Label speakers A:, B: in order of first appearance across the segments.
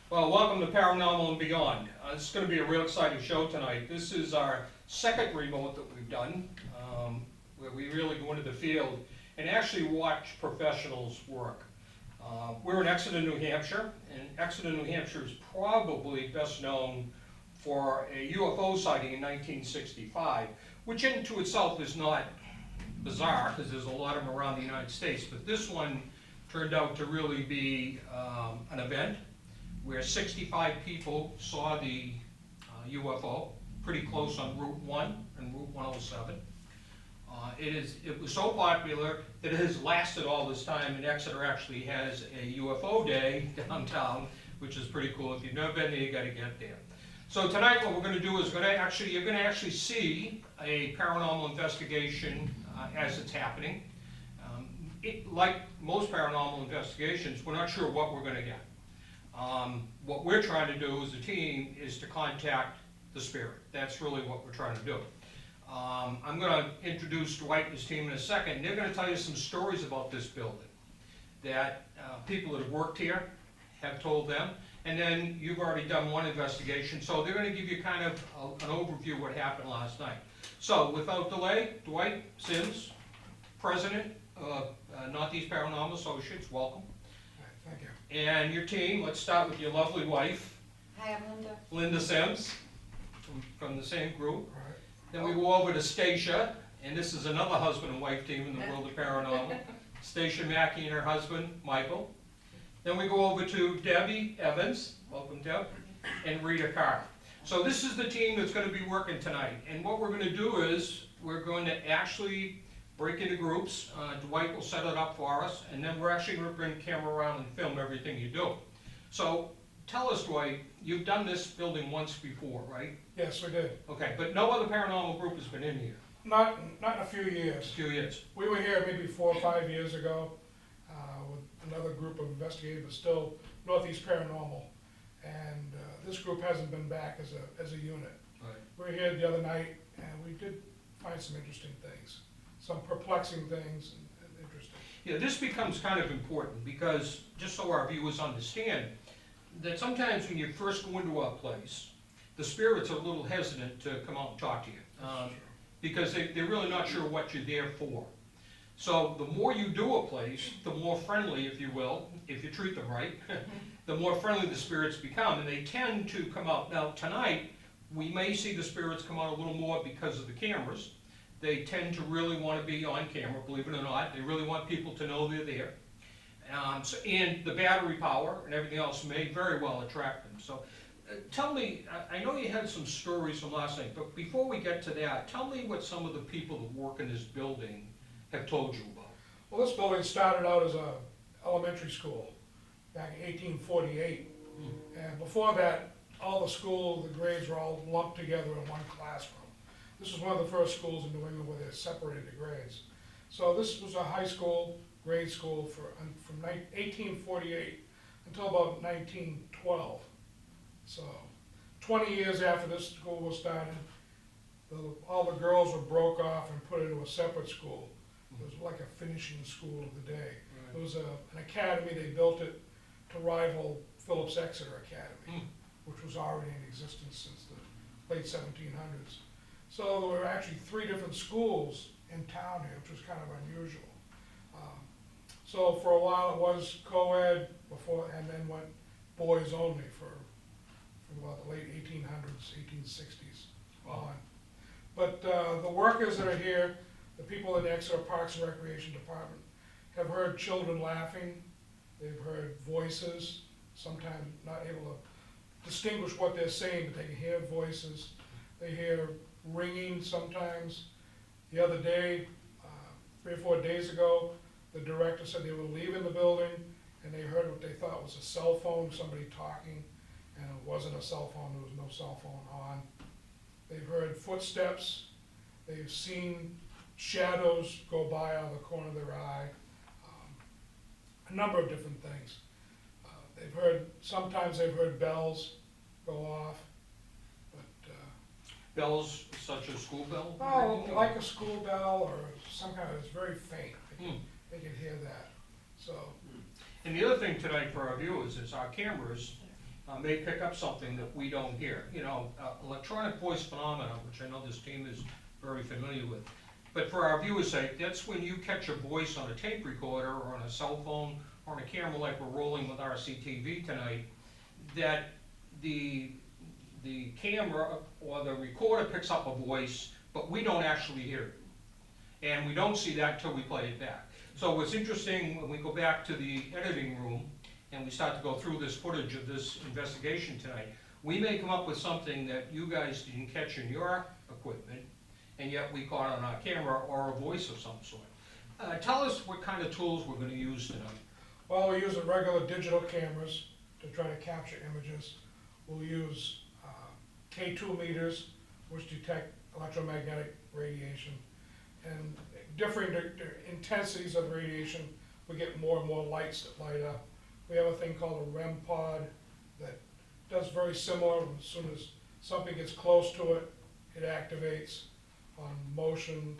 A: Well, welcome to Paranormal and Beyond. It's going to be a real exciting show tonight. This is our second remote that we've done, where we really go into the field and actually watch professionals work. We're in Exeter, New Hampshire, and Exeter, New Hampshire is probably best known for a UFO sighting in 1965, which into itself is not bizarre because there's a lot of them around the United States, but this one turned out to really be an event where 65 people saw the UFO pretty close on Route 1 and Route 107. It was so popular that it has lasted all this time, and Exeter actually has a UFO day downtown, which is pretty cool. If you've never been there, you got to get there. So tonight what we're going to do is you're going to actually see a paranormal investigation as it's happening. Like most paranormal investigations, we're not sure what we're going to get. What we're trying to do as a team is to contact the spirit. That's really what we're trying to do. I'm going to introduce Dwight and his team in a second. They're going to tell you some stories about this building that people that have worked here have told them. And then you've already done one investigation, so they're going to give you kind of an overview of what happened last night. So without delay, Dwight Sims, President of North East Paranormal Associates, welcome.
B: Thank you.
A: And your team, let's start with your lovely wife.
C: Hi, I'm Linda.
A: Linda Sims, from the same group.
B: All right.
A: Then we go over to Stacia, and this is another husband and wife team in the world of paranormal. Stacia Mackey and her husband, Michael. Then we go over to Debbie Evans, welcome Deb, and Rita Carr. So this is the team that's going to be working tonight. And what we're going to do is, we're going to actually break into groups. Dwight will set it up for us, and then we're actually going to bring the camera around and film everything you do. So tell us, Dwight, you've done this building once before, right?
B: Yes, we did.
A: Okay, but no other paranormal group has been in here.
B: Not in a few
A: A
B: years.
A: few years.
B: We were here maybe 4 or 5 years ago with another group of investigators, but still Northeast Paranormal. And this group hasn't been back as a unit.
A: Right.
B: We were here the other night, and we did find some interesting things, some perplexing things and interesting.
A: Yeah, this becomes kind of important because, just so our viewers understand, that sometimes when you first go into a place, the spirits are a little hesitant to come out and talk to you. Because they're really not sure what you're there for. So the more you do a place, the more friendly, if you will, if you treat them right, the more friendly the spirits become, and they tend to come out. Now tonight, we may see the spirits come out a little more because of the cameras. They tend to really want to be on camera, believe it or not. They really want people to know they're there. And the battery power and everything else may very well attract them. So tell me, I know you had some stories from last night, but before we get to that, tell me what some of the people that work in this building have told you about.
B: Well, this building started out as a elementary school back in 1848. And before that, all the school, the grades were all lumped together in one classroom. This was one of the first schools in New England where they separated the grades. So this was a high school, grade school from 1848 until about 1912. So 20 years after this school was started, all the girls were broke off and put into a separate school. It was like a finishing school of the day.
A: Right.
B: It was an academy. They built it to rival Phillips Exeter Academy, which was already in existence since the late 1700s. So there were actually 3 different schools in town here, which was kind of unusual. So for a while it was co-ed before, and then went boys only from about the late 1800s, 1860s on. But the workers that are here, the people in the Exeter Parks and Recreation Department, have heard children laughing. They've heard voices, sometimes not able to distinguish what they're saying, but they can hear voices. They hear ringing sometimes. The other day, 3 or 4 days ago, the director said they were leaving the building and they heard what they thought was a cell phone, somebody talking, and it wasn't a cell phone, there was no cell phone on. They've heard footsteps, they've seen shadows go by out of the corner of their eye, a number of different things. Sometimes they've heard bells go off, but
A: Bells such as school bell?
B: oh, like a school bell or some kind of, it's very faint. They can hear that. So
A: And the other thing tonight for our viewers is our cameras may pick up something that we don't hear. You know, electronic voice phenomena, which I know this team is very familiar with. But for our viewers' sake, that's when you catch a voice on a tape recorder or on a cell phone or on a camera like we're rolling with RCTV tonight, that the camera or the recorder picks up a voice, but we don't actually hear it. And we don't see that until we play it back. So what's interesting, when we go back to the editing room and we start to go through this footage of this investigation tonight, we may come up with something that you guys didn't catch in your equipment, and yet we caught on our camera or a voice of some sort. Tell us what kind of tools we're gonna use tonight.
B: Well, we're using regular digital cameras to try to capture images. We'll use K2 meters, which detect electromagnetic radiation. And differing intensities of radiation, we get more and more lights that light up. We have a thing called a REM pod that does very similar. As soon as something gets close to it, it activates on motion,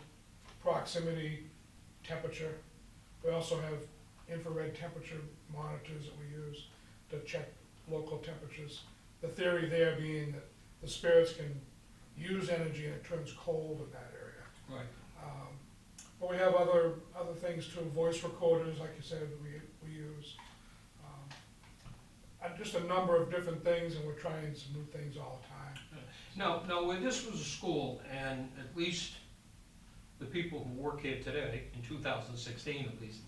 B: proximity, temperature. We also have infrared temperature monitors that we use to check local temperatures. The theory there being that the spirits can use energy and it turns cold in that area.
A: Right.
B: But we have other things too, voice recorders, like you said, that we use. And just a number of different things, and we're trying some new things all the time.
A: Now, when this was a school, and at least the people who work here today, in 2016 at least,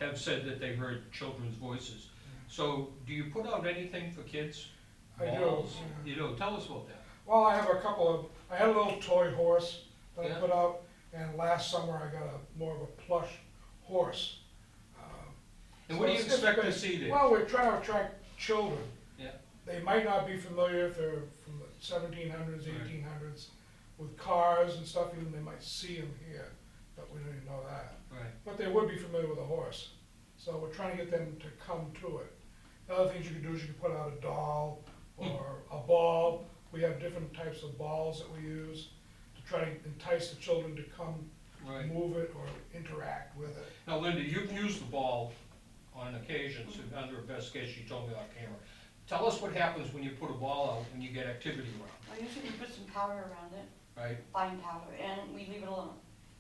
A: have said that they heard children's voices. So, do you put out anything for kids?
B: I do.
A: Balls?
B: Yeah.
A: You do, tell us about that.
B: Well, I have a couple of, I had a little toy horse that
A: Yeah.
B: I put out, and last summer I got more of a plush horse.
A: And
B: So
A: what do you
B: it's
A: expect to
B: been-
A: see there?
B: Well, we're trying to attract children.
A: Yeah.
B: They might not be familiar if they're from the 1700s,
A: Right.
B: 1800s, with cars and stuff, even they might see them here, but we don't even know that.
A: Right.
B: But they would be familiar with a horse. So we're trying to get them to come to it. The other things you can do is you can put out a doll or a ball. We have different types of balls that we use to try to entice the children to come
A: Right.
B: move it or interact with it.
A: Now, Linda, you've used the ball on occasions, and under investigation, you told me off camera. Tell us what happens when you put a ball out when you get activity around,
C: Well, usually we put some powder around it,
A: right?
C: fine powder, and we leave it alone.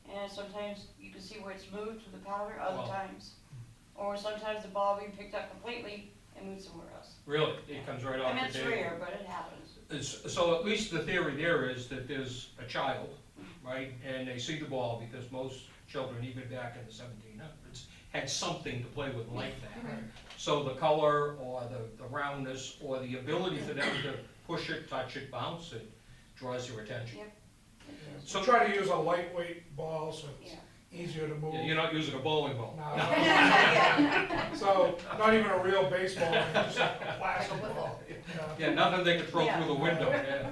C: And sometimes you can see where it's moved through the powder,
A: Wow.
C: other times. Or sometimes the ball being picked up completely and moved somewhere else.
A: Really, it comes right
C: I
A: off
C: mean,
A: the
C: it's
A: table.
C: rare, but it happens.
A: So at least the theory there is that there's a child, right, and they see the ball, because most children, even back in the 1700s, had something to play with like that.
B: Right.
A: So the color, or the roundness, or the ability for them to push it, touch it, bounce it, draws your attention.
C: Yep.
B: So try to use a lightweight ball so it's
C: Yeah.
B: easier to move.
A: You're not using a bowling ball.
B: No. So, not even a real baseball, just a plastic ball.
A: Yeah, nothing they could throw
C: Yeah.
A: through the window, yeah.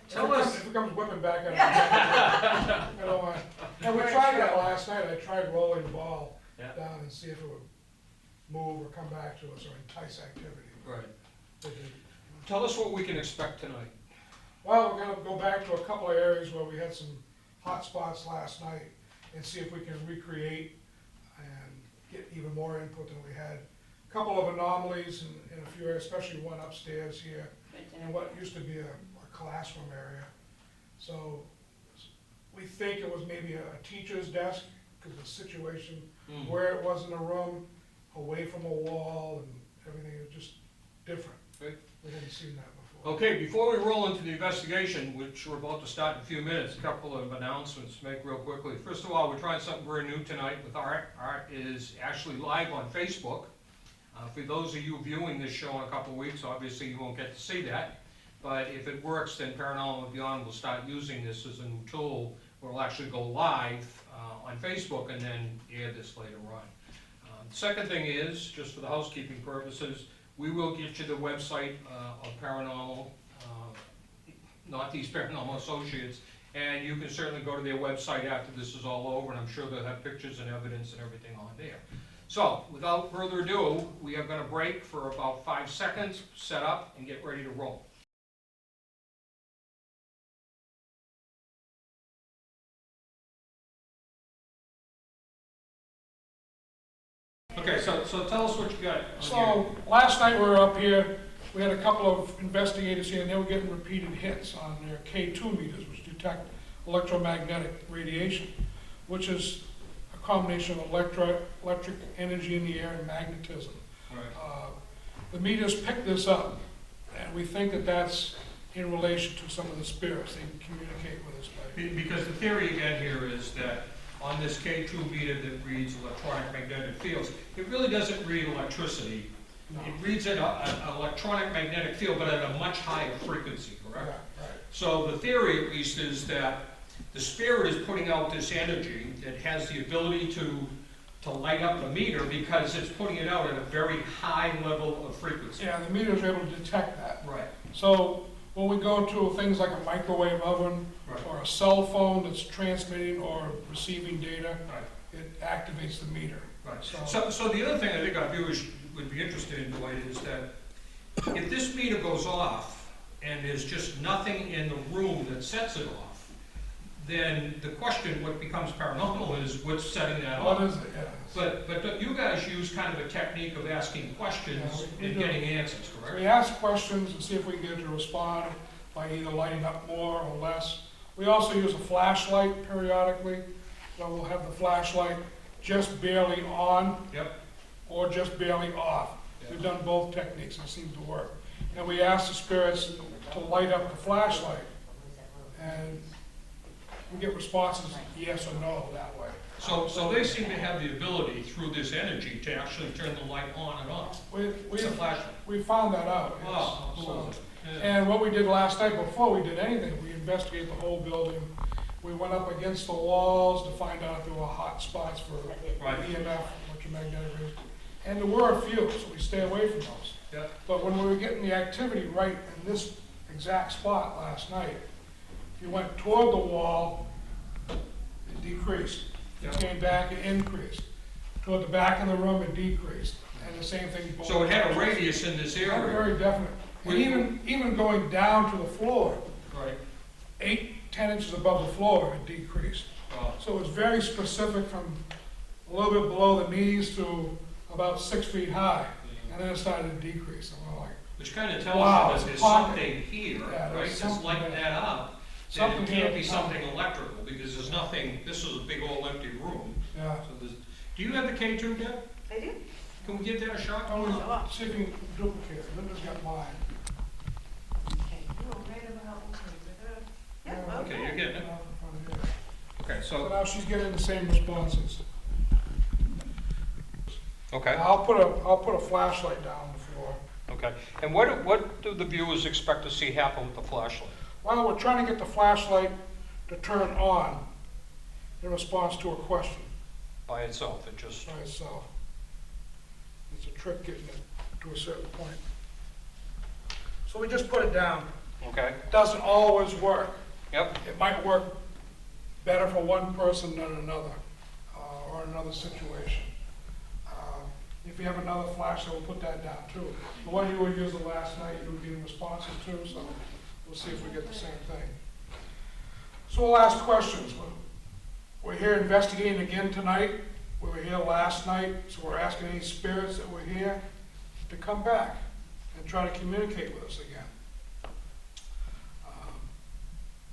A: Tell
B: If
A: us,
B: it comes whipping back at us. I don't want, and we tried that last night, I tried rolling the ball
A: Yeah.
B: down and see if it would move or come back to us or entice activity.
A: right,
B: It did.
A: tell us what we can expect tonight.
B: Well, we're gonna go back to a couple of areas where we had some hot spots last night and see if we can recreate and get even more input than we had. A Couple of anomalies in a few areas, especially one upstairs here, in what used to be a classroom area. So we think it was maybe a teacher's desk, because the situation
A: Mm.
B: where it was in a room, away from a wall, and everything was just different.
A: Right.
B: We hadn't seen that before.
A: Okay, before we roll into the investigation, which we're about to start in a few minutes, a couple of announcements to make real quickly. First of all, we're trying something very new tonight with Art. Art is actually live on Facebook. For those of you viewing this show in a couple of weeks, obviously you won't get to see that. But if it works, then Paranormal and Beyond will start using this as a new tool, where we'll actually go live on Facebook and then air this later on. The second thing is, just for the housekeeping purposes, we will get you the website of Paranormal, North East Paranormal Associates, and you can certainly go to their website after this is all over, and I'm sure they'll have pictures and evidence and everything on there. So, without further ado, we are gonna break for about 5 seconds, set up, and get ready to roll. Okay, so tell us what you got.
B: So, last night we were up here we had a couple of investigators here, and they were getting repeated hits on their K2 meters, which detect electromagnetic radiation, which is a combination of electric energy in the air and magnetism.
A: Right.
B: The meters pick this up, and we think that that's in relation to some of the spirits. They can communicate with us by.
A: Because the theory again here is that on this K2 meter that reads electronic magnetic fields, it really doesn't read electricity.
B: No.
A: It reads an electronic magnetic field, but at a much higher frequency, correct?
B: Right.
A: So the theory, at least, is that the spirit is putting out this energy that has the ability to light up the meter because it's putting it out at a very high level of frequency.
B: Yeah, the meters are able to detect that.
A: Right.
B: So when we go to things like a microwave oven
A: Right.
B: or a cell phone that's transmitting or receiving data,
A: Right.
B: it activates the meter.
A: Right.
B: So-
A: So the other thing I think our viewers would be interested in, Dwight, is that if this meter goes off and there's just nothing in the room that sets it off, then the question, what becomes paranormal, is what's setting that off.
B: What is it? Yeah.
A: But you guys use kind of a technique of asking questions
B: Yeah, we
A: and
B: do.
A: getting answers,
B: So
A: correct?
B: we ask questions and see if we can get it to respond by either lighting up more or less. We also use a flashlight periodically, so we'll have the flashlight just barely on
A: Yep.
B: or just barely off. We've done both techniques, and it seems to work. And we ask the spirits to light up the flashlight, and we get responses, yes or no, that way.
A: So they seem to have the ability through this energy to actually turn the light on and off. It's a flashlight.
B: We found that out, yes.
A: Oh,
B: So-
A: cool. Yeah.
B: And what we did last night, before we did anything, we investigated the whole building. We went up against the walls to find out if there were hot spots for
A: Right.
B: EMF, electromagnetic radiation. And there were a few, so we stay away from those.
A: Yeah.
B: But when we were getting the activity right in this exact spot last night, if you went toward the wall, it decreased. If
A: Yeah.
B: you came back, it increased. Toward the back of the room, it decreased. And the same thing. both
A: So it had a
B: directions.
A: radius in this
B: Yeah,
A: area.
B: very definite. And even going down to the floor,
A: Right.
B: 10 inches above the floor, it decreased.
A: Oh,
B: So it's very specific from a little bit below the knees to about 6 feet high. And then it started to decrease. And we're like,
A: which kind of tells
B: Wow,
A: you
B: it's
A: that there's
B: pocket.
A: something here,
B: Yeah,
A: right?
B: there's
A: Just
B: something
A: lighting
B: there.
A: that up. Then
B: Something
A: it can't
B: here.
A: be something electrical because there's nothing, this is a big old empty room.
B: yeah.
A: So there's, do you have the K2, Deb?
C: I do.
A: Can we get that a shot?
B: Always see if you can duplicate it. Linda's got mine.
C: Okay. Oh, right about, yeah,
A: Okay, you're getting it.
B: Right in front of here.
A: Okay,
B: So
A: so,
B: now she's getting the same responses.
A: okay,
B: I'll put a flashlight down on the floor.
A: okay. And what do the viewers expect to see happen with the flashlight?
B: Well, we're trying to get the flashlight to turn on in response to a question
A: By itself, it just,
B: by itself. It's a trick getting it to a certain point. So we just put it down.
A: okay,
B: Doesn't always work.
A: yep,
B: It might work better for one person than another, or another situation. If you have another flashlight, we'll put that down too. The one you were using last night, you were getting responses to, so we'll see if we get the same thing. So we'll ask questions. We're here investigating again tonight. We were here last night, so we're asking any spirits that were here to come back and try to communicate with us again.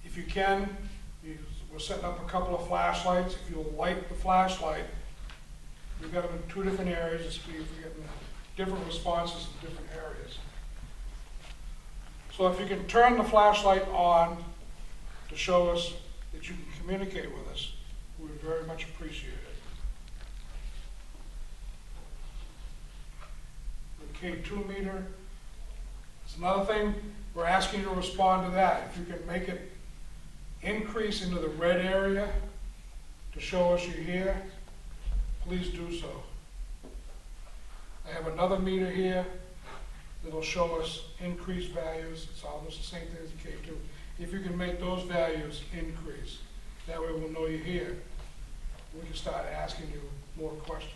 B: If you can, we're setting up a couple of flashlights. If you'll light the flashlight, we've got them in 2 different areas to see if we're getting different responses in different areas. So if you can turn the flashlight on to show us that you can communicate with us, we would very much appreciate it. The K2 meter, it's another thing, we're asking you to respond to that. If you can make it increase into the red area to show us you're here, please do so. I have another meter here that'll show us increased values. It's almost the same thing as the K2. If you can make those values increase, that way we'll know you're here. We can start asking you more questions.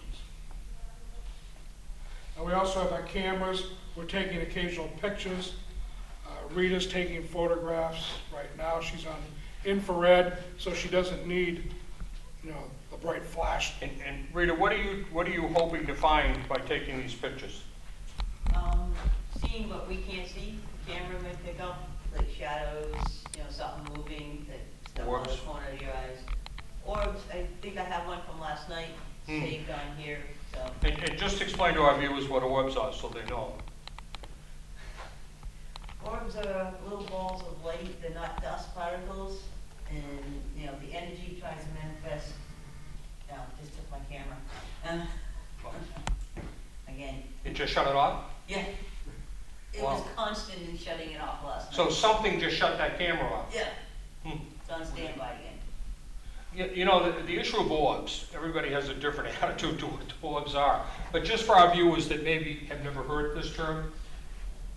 B: And we also have our cameras. We're taking occasional pictures. Rita's taking photographs right now. She's on infrared, so she doesn't need, a bright flash.
A: and Rita, what are you hoping to find by taking these pictures?
C: See seeing what we can't see. Camera may pick up, like shadows, something moving, that stuff on the
A: Orbs.
C: corner of your eyes. Orbs, I think I have one from last night saved on here, so.
A: And just explain to our viewers what orbs are so they know.
C: Orbs are little balls of light, they're not dust particles, and, the energy tries to manifest, just took my camera. Again,
A: You just shut it off?
C: yeah. It was
A: Wow.
C: constant in shutting it off last night.
A: So something just shut that camera off?
C: Yeah,
A: Hmm.
C: it's on standby again.
A: The issue of orbs, everybody has a different attitude to what orbs are. But just for our viewers that maybe have never heard this term,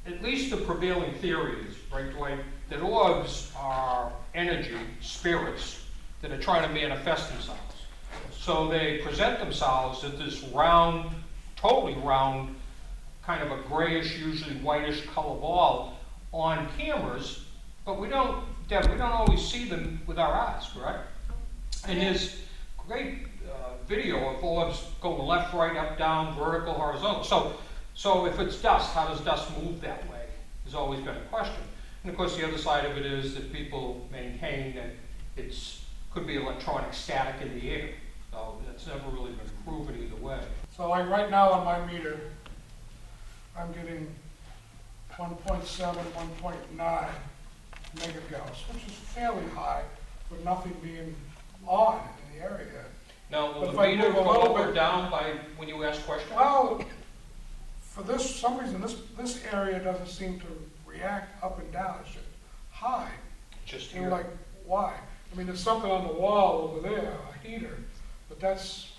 A: at least the prevailing theory is, right, Dwayne, that orbs are energy, spirits, that are trying to manifest themselves. So they present themselves as this round, totally round, kind of a grayish, usually whitish color ball on cameras, but Deb, we don't always see them with our eyes, correct? And there's great video of orbs going left, right, up, down, vertical, horizontal. So if it's dust, how does dust move that way? Has always been a question. And of course, the other side of it is that people maintain that could be electronic static in the air. So that's never really been proven either way.
B: So like right now on my meter, I'm getting 1.7, 1.9 megagauss, which is fairly high for nothing being on in the area.
A: Now, will
B: But
A: the
B: if I
A: meter
B: move a
A: go
B: little
A: up or
B: bit-
A: down by when you ask questions?
B: Well, for some reason, this area doesn't seem to react up and down, it's just high.
A: Just
B: And
A: here.
B: we're like, why? I mean, there's something on the wall over there, a heater, but that's,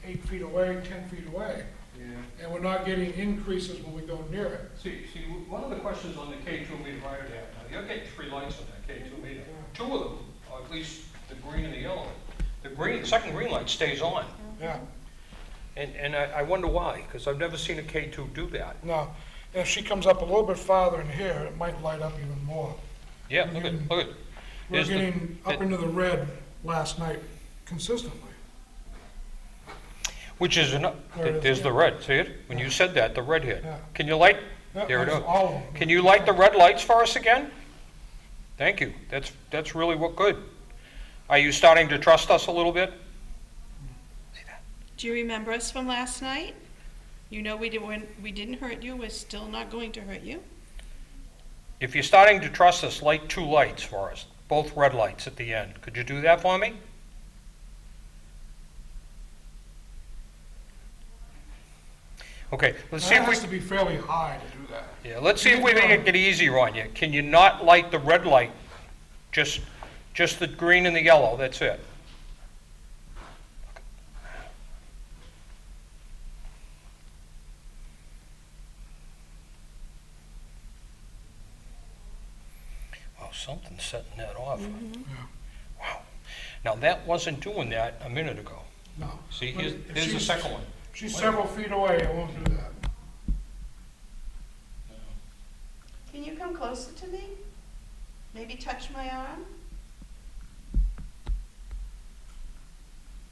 B: 8 feet away, 10 feet away.
A: Yeah.
B: And we're not getting increases when we go near it.
A: See, one of the questions on the K2 meter I had, now you're getting 3 lights on that K2 meter.
B: Yeah.
A: 2 of them, or at least the green and the yellow. The second green light stays on.
B: Yeah,
A: And I wonder why, because I've never seen a K2 do that.
B: no, if she comes up a little bit farther in here, it might light up even more.
A: Yeah, look at.
B: We're
A: There's the-
B: getting up into the red last night consistently.
A: Which is,
B: There it is,
A: there's the
B: yeah.
A: red, see it? When you said that, the red hit.
B: Yeah.
A: Can you light,
B: Yeah,
A: there it
B: that's
A: is.
B: all of them.
A: Can you light the red lights for us again? Thank you, that's really good. Are you starting to trust us a little bit?
D: Do you remember us from last night? We didn't hurt you, we're still not going to hurt you.
A: If you're starting to trust us, light 2 lights for us, both red lights at the end. Could you do that for me? Okay, let's see
B: That
A: if we,
B: has to be fairly high to do that.
A: yeah, let's see if we can make it easier on you. Can you not light the red light? Just the green and the yellow, that's it. Wow, something's setting that off.
B: Yeah.
A: Wow. Now, that wasn't doing that a minute ago.
B: No.
A: See,
B: But
A: here's
B: if
A: the
B: she's-
A: second one.
B: She's several feet away, it won't do that.
D: Can you come closer to me? Maybe touch my arm?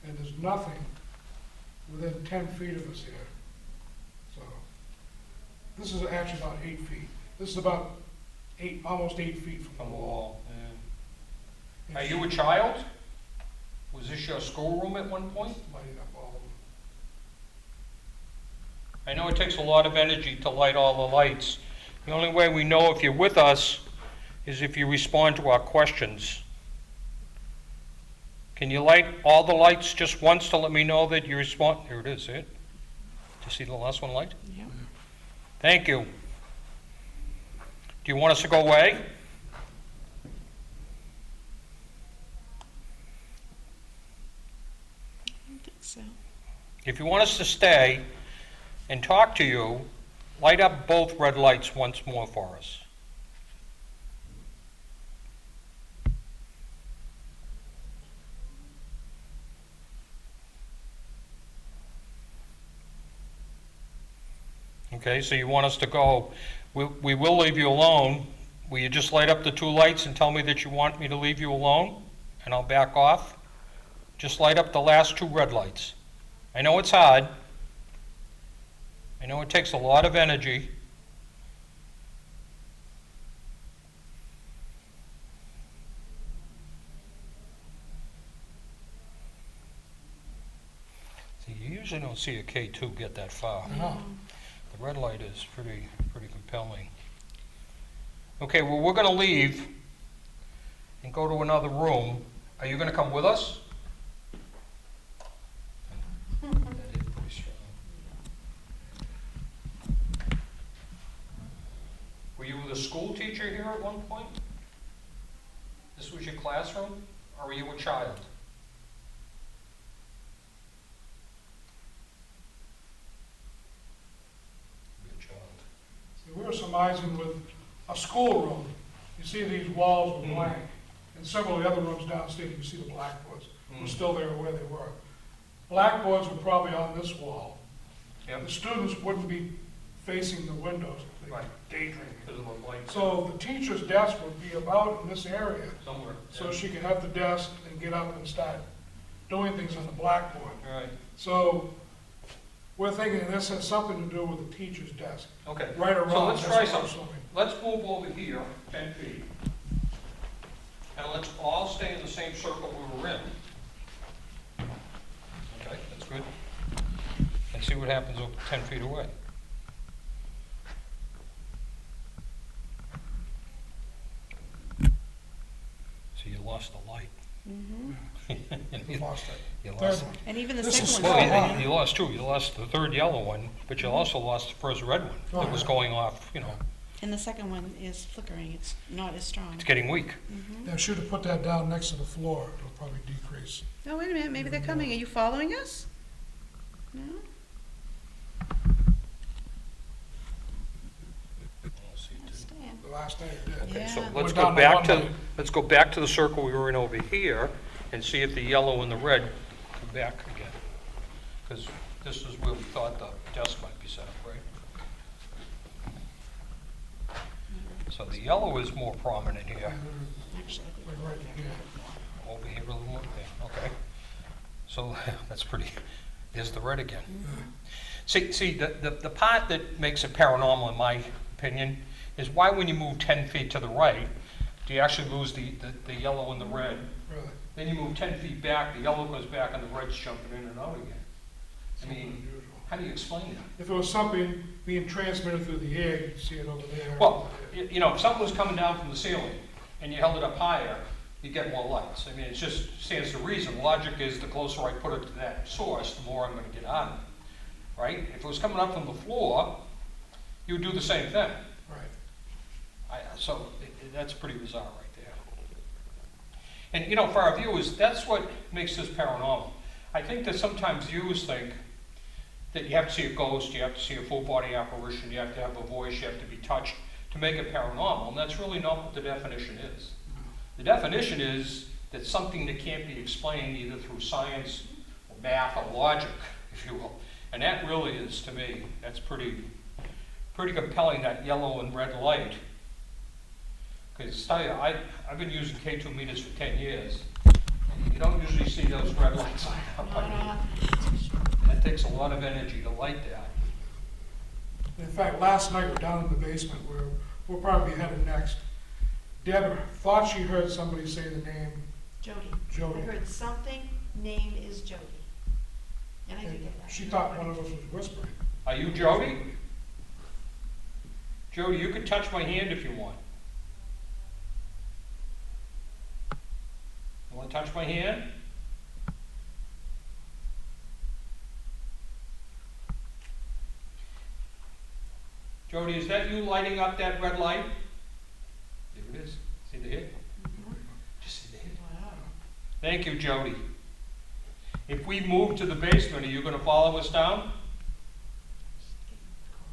B: And there's nothing within 10 feet of us here. So, this is actually about 8 feet. This is about almost 8 feet from
A: From
B: the
A: the
B: wall.
A: wall, yeah. Are you a child? Was this your schoolroom at one point?
B: Lighting up all of them.
A: I know it takes a lot of energy to light all the lights. The only way we know if you're with us is if you respond to our questions. Can you light all the lights just once to let me know that you respond? Here it is, see it? Did you see the last one light?
D: Yeah.
A: Thank you. Do you want us to go away?
D: I don't think so.
A: If you want us to stay and talk to you, light up both red lights once more for us. Okay, so you want us to go. We will leave you alone. Will you just light up the 2 lights and tell me that you want me to leave you alone? And I'll back off. Just light up the last 2 red lights. I know it's hard. I know it takes a lot of energy. usually don't see a K2 get that far.
B: No.
A: The red light is pretty compelling. Okay, well, we're gonna leave and go to another room. Are you gonna come with us? That is pretty strong. Were you the school teacher here at one point? This was your classroom, or were you a child? Good child.
B: See, we were surmising with a schoolroom, you see these walls were blank, and several of the other rooms downstairs, you see the blackboards, were still there where they were. Blackboards were probably on this wall.
A: Yep.
B: The students wouldn't be facing the windows, they'd
A: Right.
B: daydreaming.
A: Because of the light.
B: So the teacher's desk would be about in this area,
A: Somewhere.
B: so she could have the desk and get up and start doing things on the blackboard.
A: All right,
B: So we're thinking this has something to do with the teacher's desk,
A: okay.
B: right or
A: So
B: wrong.
A: let's
B: that's
A: try
B: what I'm
A: something.
B: assuming.
A: Let's move over here 10 feet. And let's all stay in the same circle we were in. Okay, that's good. And see what happens over 10 feet away. So you lost the light.
B: We lost it.
A: You
B: Third
A: lost
B: one.
D: And even the
B: This is
D: second
B: slow.
D: one's
A: Well,
D: not.
A: you lost two. You lost the third yellow one, but you also lost the first red one that was going off, you know,
D: And the second one is flickering, it's not as strong.
A: it's getting weak.
B: Now, should have put that down next to the floor, it'll probably decrease.
D: Oh, wait a minute, maybe they're coming. Are you following us? No? Stand.
B: The last night it did.
A: Okay, so
D: Yeah.
A: let's
B: We're
A: go
B: down to
A: back
B: one
A: to,
B: light.
A: let's go back to the circle we were in over here and see if the yellow and the red come back again. Because this is where we thought the desk might be set up, right? So the yellow is more prominent here.
D: Actually, I think
B: Like right here.
A: Over here a little more, yeah, okay. So that's pretty, there's the red again. See, the part that makes it paranormal, in my opinion, is why when you move 10 feet to the right, do you actually lose the yellow and the red?
B: Really.
A: Then you move 10 feet back, the yellow goes back and the red's jumping in and out again. I
B: Something
A: mean,
B: unusual.
A: how do you explain that?
B: If it was something being transmitted through the air, you'd see it over there.
A: Well, you know, if something was coming down from the ceiling and you held it up higher, you get more lights. I mean, it just stands to reason. Logic is the closer I put it to that source, the more I'm gonna get out of it, right? If it was coming up from the floor, you would do the same thing.
B: Right.
A: That's pretty bizarre right there. And, you know, for our viewers, that's what makes this paranormal. I think that sometimes viewers think that you have to see a ghost, you have to see a full-body apparition, you have to have a voice, you have to be touched to make it paranormal, and that's really not what the definition is. The definition is that something that can't be explained either through science or math or logic, if you will. And that really is, to me, that's pretty compelling, that yellow and red light. Because tell you, I've been using K2 meters for 10 years. And you don't usually see those red lights light up. I mean, that takes a lot of energy to light that.
B: In fact, last night, we're down in the basement, where we'll probably be headed next. Deb thought she heard somebody say the name
E: Jody.
B: Jody.
E: I heard something, name is Jody. And I did
B: And
E: get that.
B: she thought one of us was whispering.
A: Are you Jody? Jody, you can touch my hand if you want. You want to touch my hand? Jody, is that you lighting up that red light? There it is. See the hit? Just see the hit.
E: Wow.
A: Thank you, Jody. If we move to the basement, are you going to follow us down?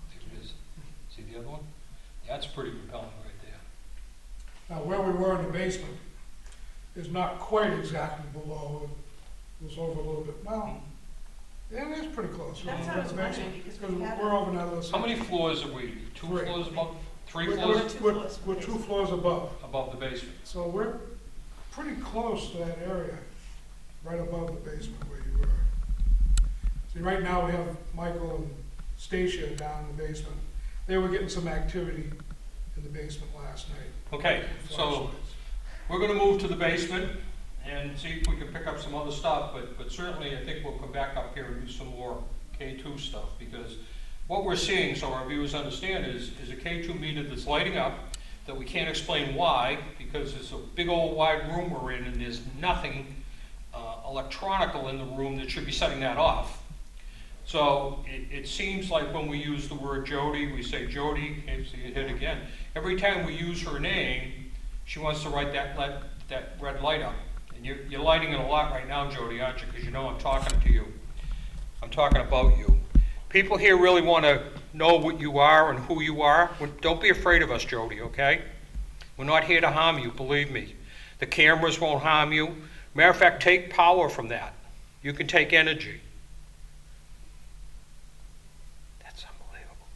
A: There it is. See the other one? That's pretty compelling right there.
B: Now, where we were in the basement is not quite exactly below, it was over a little bit, well, yeah, it is pretty close.
E: That's what I was wondering, because we had
B: We're
E: a-
B: over on the other side.
A: How many floors are we? Two
B: Three.
A: floors above? Three
B: We're-
A: floors
E: Two floors.
B: We're 2 floors above,
A: above the basement?
B: so we're pretty close to that area, right above the basement where you were. See, right now, we have Michael and Stacia down in the basement. They were getting some activity in the basement last night.
A: Okay, so
B: Flashlights.
A: we're going to move to the basement, and see if we can pick up some other stuff, but certainly I think we'll come back up here and do some more K2 stuff, because what we're seeing, so our viewers understand, is a K2 meter that's lighting up, that we can't explain why, because it's a big old wide room we're in, and there's nothing electronical in the room that should be setting that off. So it seems like when we use the word Jody, we say Jody, okay, so you hit again. Every time we use her name, she wants to write that red light up. And you're lighting it a lot right now, Jody, aren't you? Because you know I'm talking to you. I'm talking about you. People here really want to know what you are and who you are. Don't be afraid of us, Jody, okay? We're not here to harm you, believe me. The cameras won't harm you. Matter of fact, take power from that. You can take energy. That's unbelievable.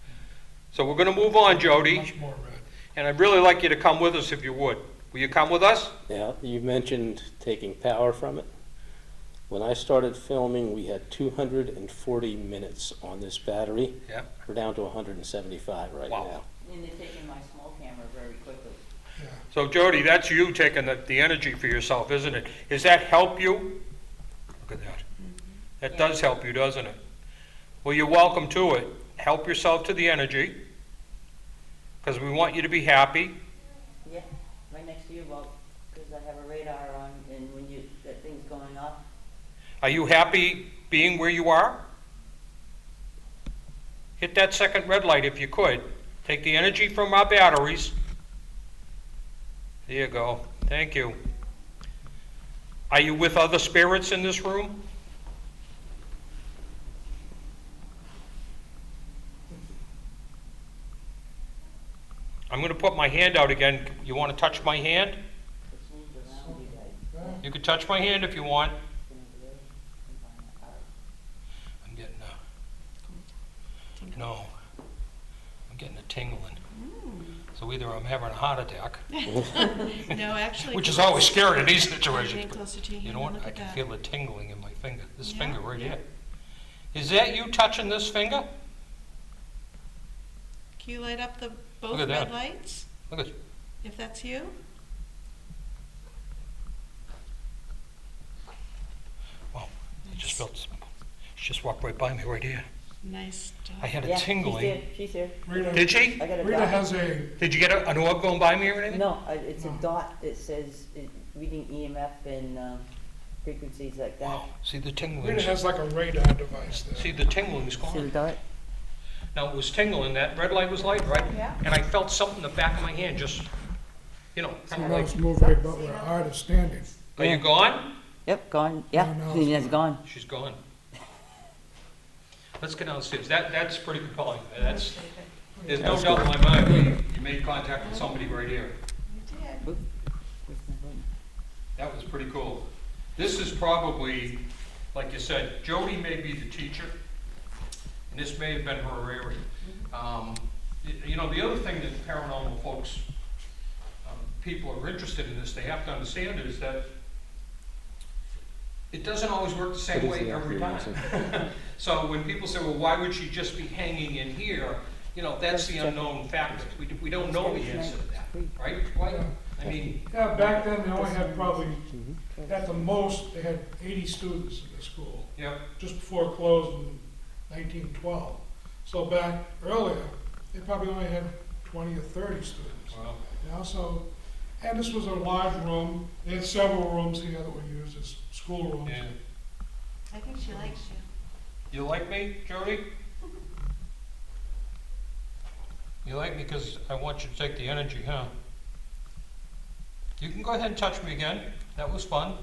A: So we're going to move on, Jody.
B: Much more red.
A: And I'd really like you to come with us if you would. Will you come with us?
F: Yeah, you mentioned taking power from it. When I started filming, we had 240 minutes on this battery.
A: Yeah.
F: We're down to 175 right
A: Wow.
F: now.
C: And they're taking my small camera very quickly.
B: Yeah.
A: So Jody, that's you taking the energy for yourself, isn't it? Does that help you? Look at that. That does help you, doesn't it? Well, you're welcome to it. Help yourself to the energy, because we want you to be happy.
C: Yeah, right next to you, well, because I have a radar on, and when that thing's going off.
A: Are you happy being where you are? Hit that second red light if you could. Take the energy from our batteries. There you go. Thank you. Are you with other spirits in this room? I'm going to put my hand out again. You want to touch my hand?
C: It's moved around, you guys.
B: Yeah.
A: You can touch my hand if you want. I'm getting no. I'm getting a tingling. So either I'm having a heart attack,
D: No, actually.
A: which is always scary in these
D: Getting
A: situations. But
D: closer to your
A: you
D: hand,
A: know what?
D: look
A: I
D: at
A: can
D: that.
A: feel the tingling in my finger. This
D: Yeah,
A: finger right
D: yeah.
A: here. Is that you touching this finger?
D: Can you light up both
A: Look at
D: red
A: that.
D: lights,
A: Look at
D: if that's you?
A: wow. I just felt. She just walked right by me right here.
D: Nice
A: I
D: job.
A: had a
C: Yeah,
A: tingling.
C: she's here.
B: Rita,
A: Did she?
C: I got a
B: Rita
C: dot.
B: has a,
A: Did you get an orb going by me or anything?
C: No, it's a
B: No.
C: dot that says, reading EMF and frequencies like that.
A: Wow. See the
B: Rita
A: tingling.
B: has like a radar device there.
A: See the tingling's
C: See the
A: gone.
C: dot?
A: Now it was tingling. That red light was light, right?
C: Yeah.
A: And I felt something in the back of my hand, just, you know,
B: So
A: kind of
B: now
A: like.
B: it's moved right about where Art is standing.
A: Are you gone?
C: Yep, gone, yeah,
B: Oh, no, it's
C: it's gone.
A: She's gone. Let's get downstairs. That's pretty compelling. There's no doubt in my mind, you made contact with somebody right here.
D: You did.
C: Where's my button?
A: That was pretty cool. This is probably, like you said, Jody may be the teacher, and this may have been her area. You know, the other thing that paranormal folks, people are interested in this, they have to understand is that it doesn't always work the same
F: What is
A: way
F: the
A: every time.
F: affirmation?
A: So when people say, well, why would she just be hanging in here? You know, that's the unknown factor. We don't know the answer to that, right? Why? I mean,
B: Yeah, back then, they only had probably, at the most, they had 80 students in the school,
A: yeah,
B: just before it closed in 1912. So back earlier, they probably only had 20 or 30 students.
A: well,
B: You know, so, and this was a large room. They had several rooms here that were used as schoolrooms.
A: yeah.
E: I think she likes you.
A: You like me, Jody? You like me because I want you to take the energy, huh? You can go ahead and touch me again. That was fun.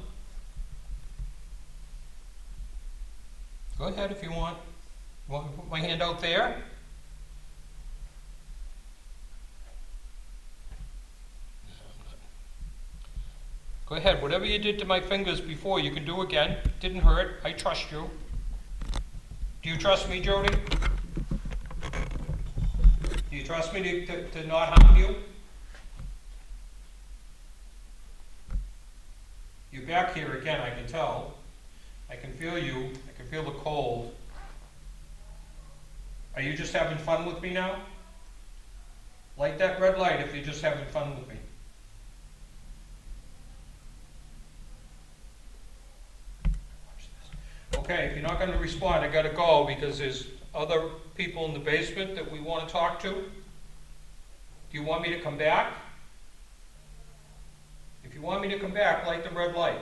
A: Go ahead if you want. Want me to put my hand out there? Go ahead. Whatever you did to my fingers before, you can do again. Didn't hurt. I trust you. Do you trust me, Jody? Do you trust me to not harm you? You're back here again, I can tell. I can feel you. I can feel the cold. Are you just having fun with me now? Light that red light if you're just having fun with me. Okay, if you're not gonna respond, I gotta go, because there's other people in the basement that we wanna talk to. Do you want me to come back? If you want me to come back, light the red light.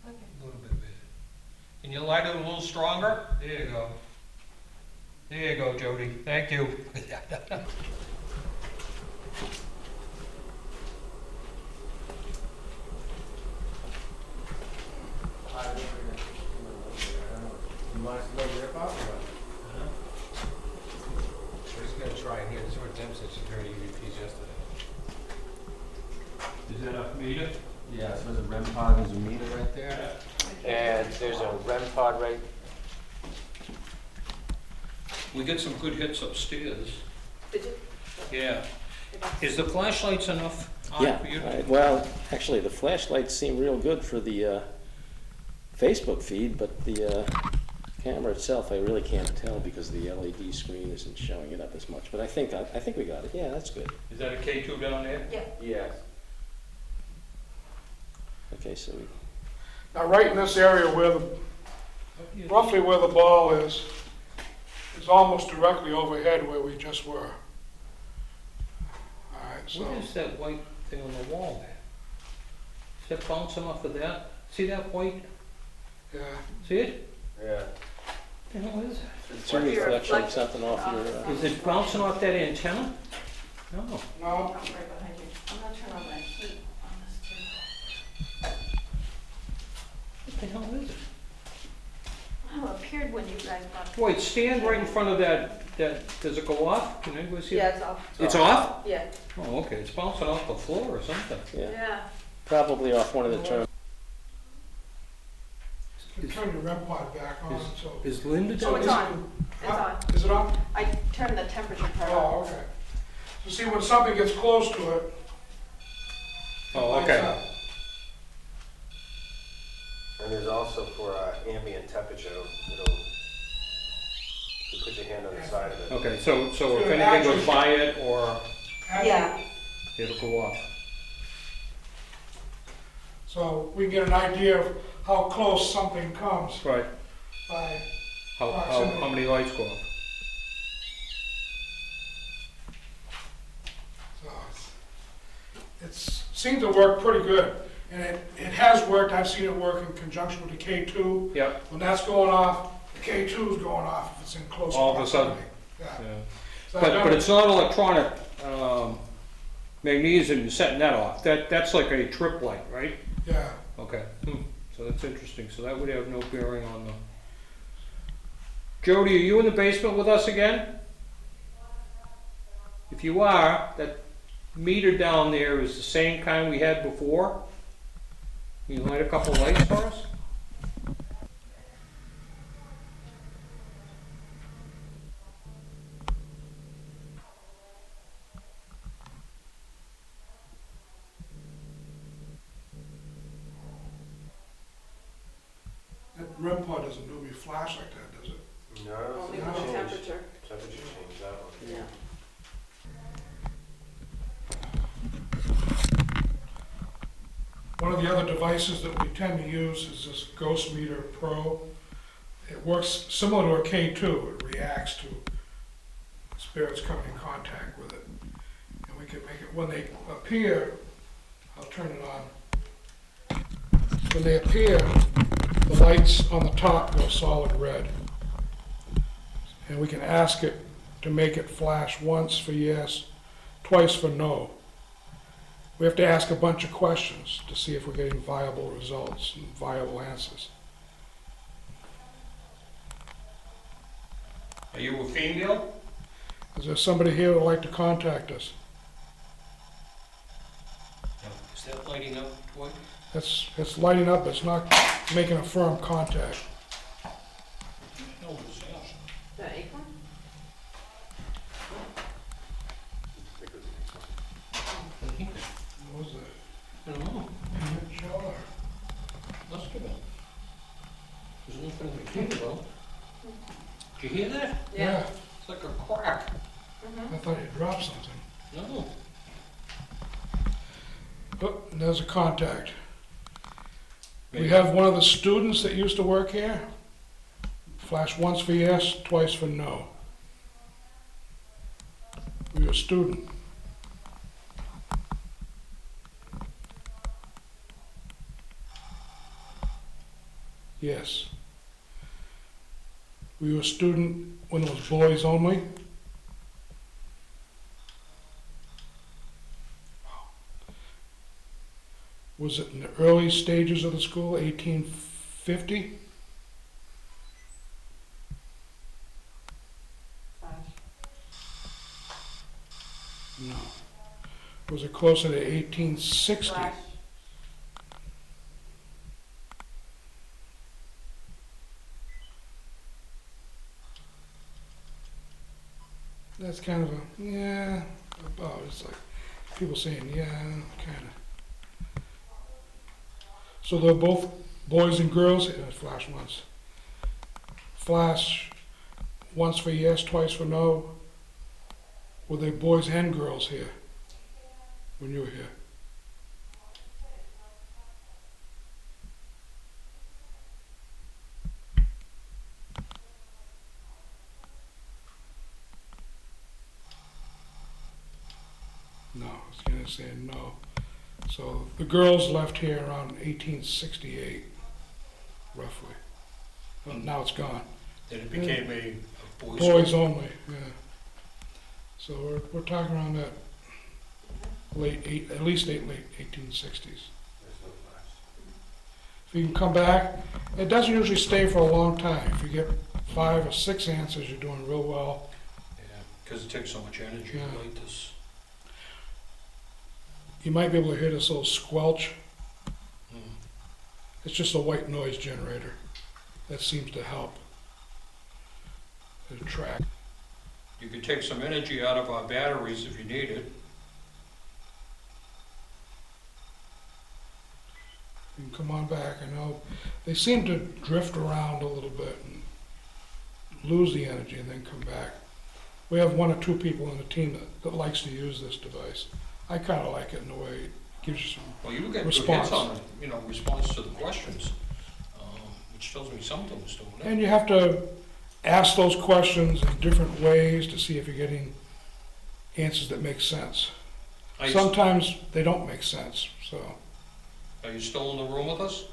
A: A little bit better. Can you light it a little stronger? There you go. There you go, Jody. Thank you.
G: You want us to go rip off or what? We're just gonna try it here. This is what Tim said. She's heard EVPs yesterday.
A: Is that a meter?
G: Yeah, so there's a REM pod, there's a meter right there. And there's a REM pod right.
A: We get some good hits upstairs.
D: Did you?
A: Yeah. Is the flashlights enough on
F: Yeah,
A: for you?
F: well, actually, the flashlights seem real good for the Facebook feed, but the camera itself, I really can't tell because the LED screen isn't showing it up as much. But I think we got it. Yeah, that's good.
A: Is that a K2 down there?
C: Yeah.
G: Yes.
F: Okay, so we,
B: Now, right in this area where roughly where the ball is almost directly overhead where we just were. All right, so,
A: What is that white thing on the wall there? Is that bouncing off of that? See that white?
B: yeah,
A: See it?
G: Yeah.
A: What the hell is it?
F: it's a reflection of something off your,
A: Is it bouncing off that antenna? No.
B: no,
C: I'm right behind you. I'm gonna turn on my heat on this too.
A: What the hell is it?
E: Oh, appeared when you guys bought.
A: Wait, stand right in front of that, does it go off? Can anybody see it?
E: Yeah, it's off.
A: It's off?
E: Yeah.
A: Oh, okay, it's bouncing off the floor or something.
F: yeah, probably off one of the terminals.
B: you turn your REM pod back on, so.
A: Is Linda
E: Oh,
A: down
E: it's
A: there?
E: on. It's on.
B: Is it on?
E: I turned the temperature part on.
B: Oh, okay. So see, when something gets close to it,
A: Oh,
B: lights
A: okay.
B: up.
G: And there's also for ambient temperature, you put your hand on the side of it.
A: Okay, so if anything goes by it or
B: Actually,
C: Yeah.
A: it'll go off.
B: So we can get an idea of how close something comes
A: Right.
B: by,
A: How many lights go off?
B: so it's seemed to work pretty good. And it has worked, I've seen it work in conjunction with the K2.
A: Yep.
B: When that's going off, the K2 is going off if it's in close
A: All of a sudden.
B: proximity. Yeah.
A: Yeah.
B: So I've done
A: But
B: it-
A: it's not electronic magnesium, you're setting that off. That's like a trip light, right?
B: Yeah,
A: Okay, so that's interesting, so that would have no bearing on the... Jody, are you in the basement with us again? If you are, that meter down there is the same kind we had before? Can you light a couple lights for us?
B: that REM pod doesn't do me flash like that, does it?
G: No,
E: Only
G: it's
E: with the
G: change.
E: temperature.
G: Temperature change, that one.
E: Yeah.
B: One of the other devices that we tend to use is this Ghost Meter Pro. It works similar to a K2. It reacts to spirits coming in contact with it. And we can make it, when they appear, I'll turn it on. When they appear, the lights on the top go solid red. And we can ask it to make it flash once for yes, twice for no. We have to ask a bunch of questions to see if we're getting viable results and viable answers.
A: Are you a female?
B: Is there somebody here who would like to contact us?
A: Is that lighting up, Dwight?
B: It's lighting up, but it's not making a firm contact.
A: No, it's not.
E: The acorn?
B: What was that?
A: I don't know.
B: Sure.
A: Must have been. There's nothing we can do though. Did you hear that?
B: Yeah,
A: It's like a crack.
B: I thought you dropped something.
A: No.
B: Oh, and there's a contact. We have one of the students that used to work here. Flash once for yes, twice for no. Were you a student? Yes. Were you a student when it was boys only? Was it in the early stages of the school, 1850? No. Was it closer to 1860?
C: Flash.
B: That's kind of a, yeah, about, it's like, people saying, yeah, kind of. So they're both boys and girls, flash once. Flash once for yes, twice for no. Were they boys and girls here when you were here? No, I was gonna say no. So the girls left here around 1868, roughly. Well, now it's gone.
A: Then it became a boys'
B: Boys only, yeah. So we're talking around that at least late 1860s. If you can come back, it doesn't usually stay for a long time. If you get 5 or 6 answers, you're doing real well.
A: Yeah, because it takes so much energy
B: Yeah.
A: to light this.
B: You might be able to hear this little squelch.
A: Mm.
B: It's just a white noise generator. That seems to help. The track.
A: You could take some energy out of our batteries if you need it.
B: You can come on back. I know they seem to drift around a little bit and lose the energy and then come back. We have 1 or 2 people on the team that likes to use this device. I kind of like it in a way it gives you some.
A: Well, you get good
B: Response.
A: hits on it, response to the questions, which tells me something's doing it.
B: And you have to ask those questions in different ways to see if you're getting answers that make sense.
A: Are you-
B: Sometimes they don't make sense, so.
A: Are you still in the room with us?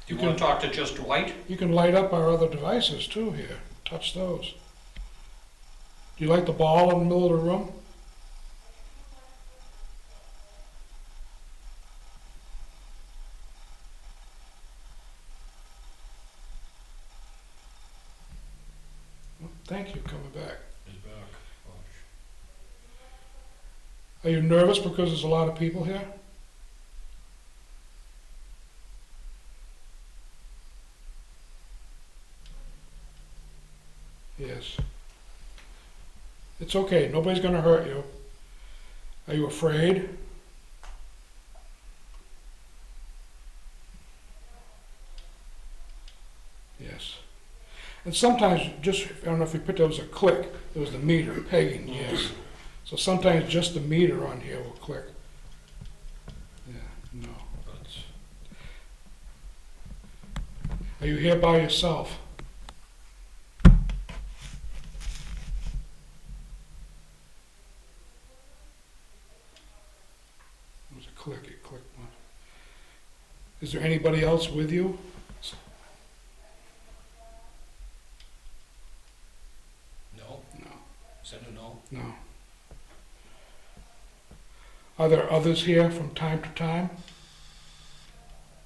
A: Do you
B: You
A: want to talk to just Dwight?
B: You can light up our other devices too here. Touch those. Do you like the ball in the middle of the room? Well, thank you for coming back.
A: He's back.
B: Are you nervous because there's a lot of people here? Yes. It's okay, nobody's gonna hurt you. Are you afraid? Yes. And sometimes, I don't know if you picked, there was a click, there was the meter, pegging, yes. So sometimes just the meter on here will click. Yeah, no. Are you here by yourself? It was a click, it clicked one. Is there anybody else with you?
A: No?
B: No.
A: Is that a no?
B: No. Are there others here from time to time?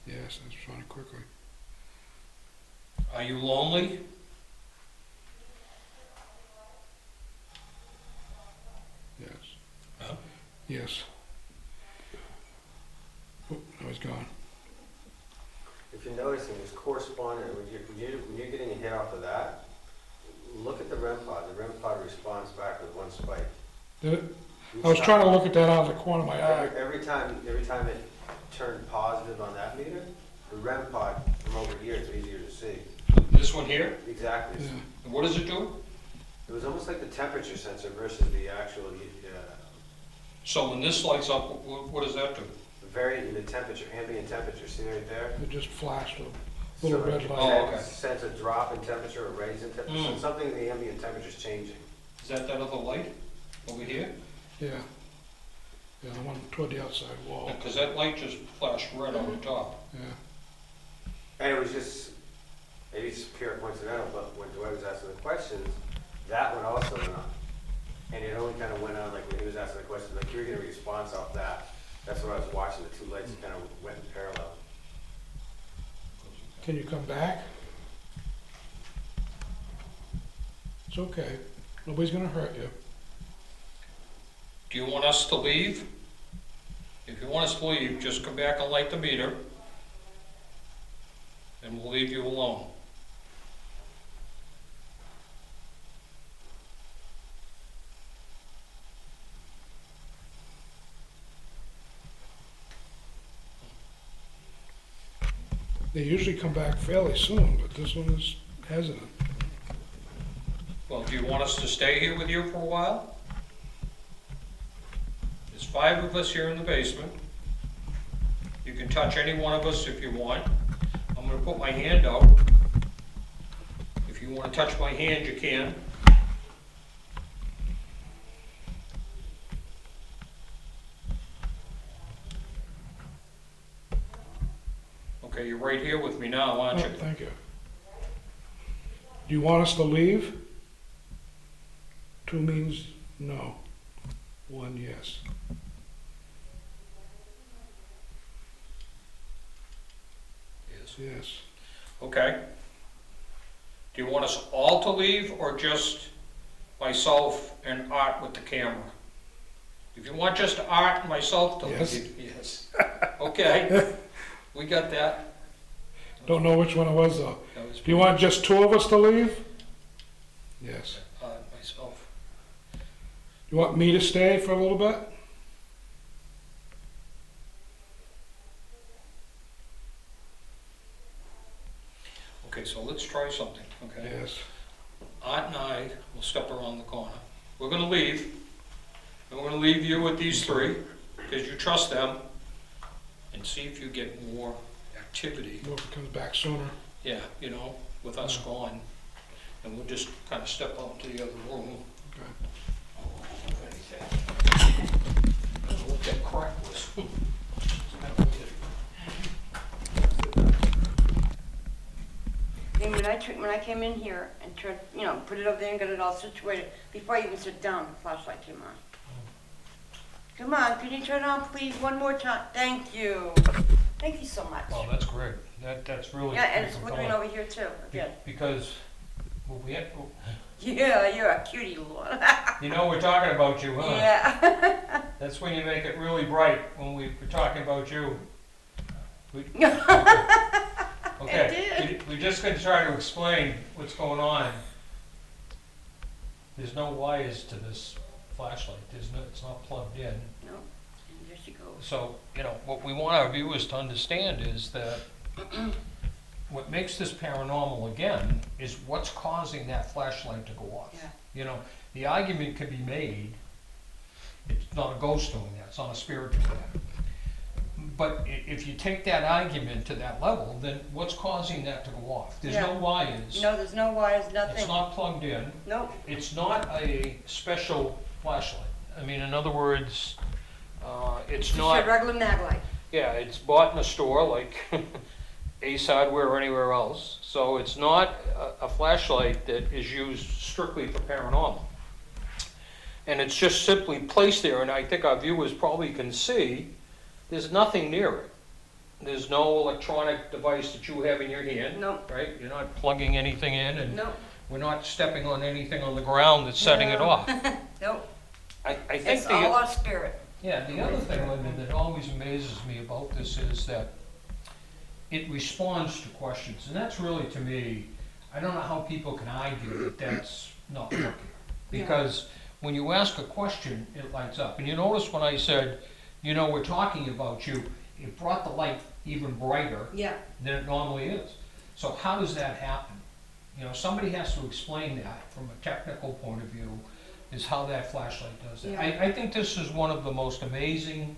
B: Yes, I was running quickly.
A: Are you lonely?
B: Yes.
A: Huh?
B: Yes. Oh, now he's gone.
G: If you're noticing, there's correspondent, when you're getting a hit off of that, look at the REM pod. The REM pod responds back with one spike.
B: Did it? I was trying to look at that out of the corner of my eye.
G: Every time it turned positive on that meter, the REM pod from over here is easier to see.
A: This one here?
G: Exactly.
B: Yeah.
A: And what does it do?
G: It was almost like the temperature sensor versus the actual
A: So when this lights up, what does that do?
G: Vary the temperature, ambient temperature, see right there?
B: It just flashed a little
G: So
B: red
G: it
B: light.
A: Oh, okay.
G: Sense a drop in temperature or raise in temperature, so
A: Mm.
G: something in the ambient temperature is changing.
A: Is that other light over here?
B: Yeah. Yeah, the one toward the outside wall.
A: Because that light just flashed red on the top.
B: Yeah.
G: And it was just, maybe it's pure coincidental, but when Dwight was asking the questions, that one also went on. And it only kind of went on, like when he was asking the questions, like you were getting a response off that. That's what I was watching, the two lights kind of went in parallel.
B: Can you come back? It's okay. Nobody's gonna hurt you.
A: Do you want us to leave? If you want us to leave, just come back and light the meter, and we'll leave you alone.
B: They usually come back fairly soon, but this one is hesitant.
A: Well, do you want us to stay here with you for a while? There's 5 of us here in the basement. You can touch any one of us if you want. I'm gonna put my hand out. If you wanna touch my hand, you can. Okay, you're right here with me now, aren't
B: Oh,
A: you?
B: thank you. Do you want us to leave? 2 means no. 1, yes.
A: Yes.
B: Yes.
A: Okay. Do you want us all to leave, or just myself and Art with the camera? If you want just Art and myself to
B: Yes.
A: leave, yes. Okay, we got that.
B: Don't know which one it was though.
A: That was
B: Do you want just 2 of us to leave? Yes.
A: myself.
B: You want me to stay for a little bit?
A: Okay, so let's try something, okay?
B: Yes.
A: Art and I will step around the corner. We're gonna leave, and we're gonna leave you with these 3, because you trust them, and see if you get more activity.
B: Hope it comes back sooner.
A: Yeah, you know, with us gone, and we'll just kind of step out to the other room.
B: Okay.
A: I don't know what that crack was.
H: And when I came in here and tried, put it up there and got it all situated, before I even sit down, the flashlight came on. Come on, can you turn on, please, one more time? Thank you. Thank you so much.
A: Oh, that's great. That's really.
H: Yeah, and it's flickering over here too, again.
A: Because, well,
H: Yeah, you're a cutie little one.
A: you know we're talking about you, huh?
H: Yeah.
A: That's when you make it really bright, when we're talking about you. Okay, we're just gonna try to explain what's going on. There's no wires to this flashlight, it's not plugged in.
H: No, and there she goes.
A: So, what we want our viewers to understand is that what makes this paranormal again is what's causing that flashlight to go off.
H: Yeah.
A: The argument can be made, it's not a ghost doing that, it's not a spirit doing that. But if you take that argument to that level, then what's causing that to go off? There's no
H: Yeah.
A: wires.
H: No, there's no wires, nothing.
A: It's not plugged in.
H: Nope.
A: It's not a special flashlight. I mean, in other words, it's
H: Just
A: not.
H: a regular mag light.
A: Yeah, it's bought in a store like Ace Hardware or anywhere else. So it's not a flashlight that is used strictly for paranormal. And it's just simply placed there, and I think our viewers probably can see, there's nothing near it. There's no electronic device that you have in your hand,
H: Nope.
A: right? You're not plugging anything in, and
H: Nope.
A: we're not stepping on anything on the ground that's setting it
H: No.
A: off.
H: Nope.
A: I think
H: It's all our spirit.
A: Yeah, the other thing, Linda, that always amazes me about this is that it responds to questions, and that's really, to me, I don't know how people can argue that that's not working. Because when you ask a question, it lights up. And you notice when I said, we're talking about you, it brought the light even brighter
H: Yeah.
A: than it normally is. So how does that happen? Somebody has to explain that from a technical point of view. is how that flashlight does it.
H: Yeah.
A: I think this is one of the most amazing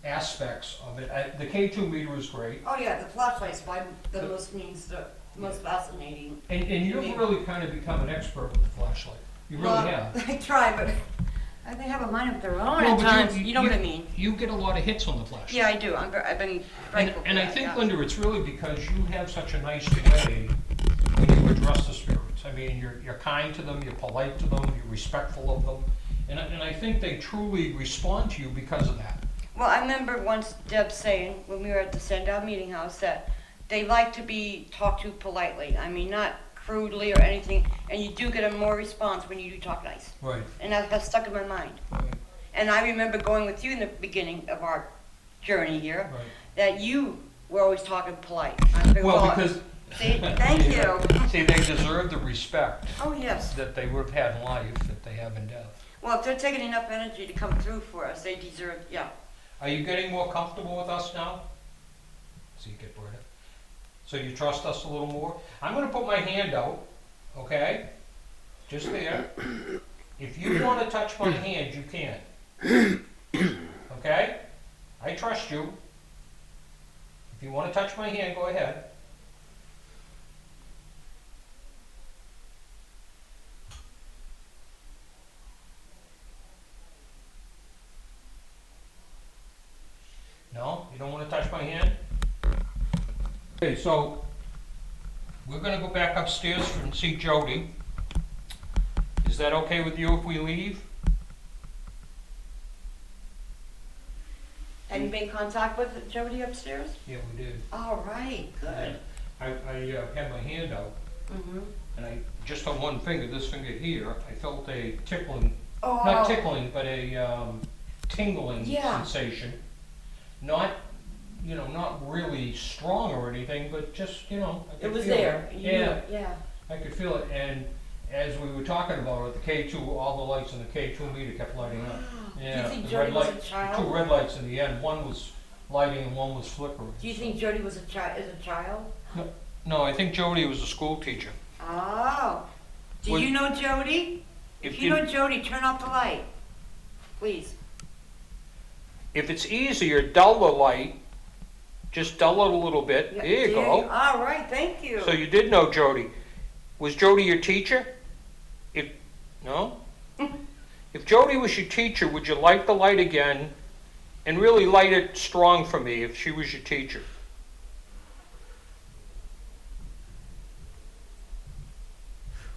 A: aspects of it. The K2 meter is great,
H: Oh, yeah, the flashlight's by the most fascinating.
A: and you've really kind of become an expert with the flashlight. You really
H: Well,
A: have.
H: I try, but they have a mind of their own
A: No,
H: at
A: but
H: times, you know what I mean?
A: You get a lot of hits on the flashlight.
H: Yeah, I do, I've been grateful for
A: And I
H: that,
A: think,
H: yeah.
A: Linda, it's really because you have such a nice way when you address the spirits. I mean, you're kind to them, you're polite to them, you're respectful of them, and I think they truly respond to you because of that.
H: Well, I remember once Deb saying, when we were at the Sandown Meeting House, that they like to be talked to politely. I mean, not crudely or anything, and you do get a more response when you do talk nice.
A: Right.
H: And that has stuck in my mind. And I remember going with you in the beginning of our journey here,
A: Right.
H: that you were always talking polite. I figured,
A: Well, because.
H: See, thank you.
A: See, they deserve the respect
H: Oh, yes.
A: that they would have had in life that they have in death.
H: Well, if they're taking enough energy to come through for us, they deserve, yeah.
A: Are you getting more comfortable with us now? So you get Britta. So you trust us a little more? I'm gonna put my hand out, okay? Just there. If you wanna touch my hand, you can. Okay? I trust you. If you wanna touch my hand, go ahead. No? You don't want to touch my hand? Okay, so we're going to go back upstairs and see Jody. Is that okay with you if we leave?
H: Have you been in contact with Jody upstairs?
A: Yeah, we did.
H: All right, good.
A: I had my hand out,
H: Mm-hmm.
A: and I just on one finger, this finger here, I felt a tickling,
H: Oh,
A: not tickling, but a tingling
H: Yeah.
A: sensation. Not, not really strong or anything, but just, I
H: it
A: could
H: was
A: feel
H: there.
A: it.
H: You knew
A: Yeah.
H: it, yeah.
A: I could feel it, and as we were talking about it, the K2, all the lights in the K2 meter kept lighting up. Yeah,
H: Do you think
A: the
H: Jody
A: red
H: was a
A: light-
H: child?
A: Two red lights in the end, one was lighting and one was flickering.
H: Do you
A: so-
H: think Jody was a child?
A: No, I think Jody was a school teacher.
H: Oh. Do
A: Was-
H: you know Jody? If you know Jody, turn off the light. Please.
A: If it's easier, dull the light, just dull it a little bit,
H: Yeah,
A: there you go.
H: All right, thank you.
A: So you did know Jody. Was Jody your teacher? No? If Jody was your teacher, would you light the light again and really light it strong for me if she was your teacher?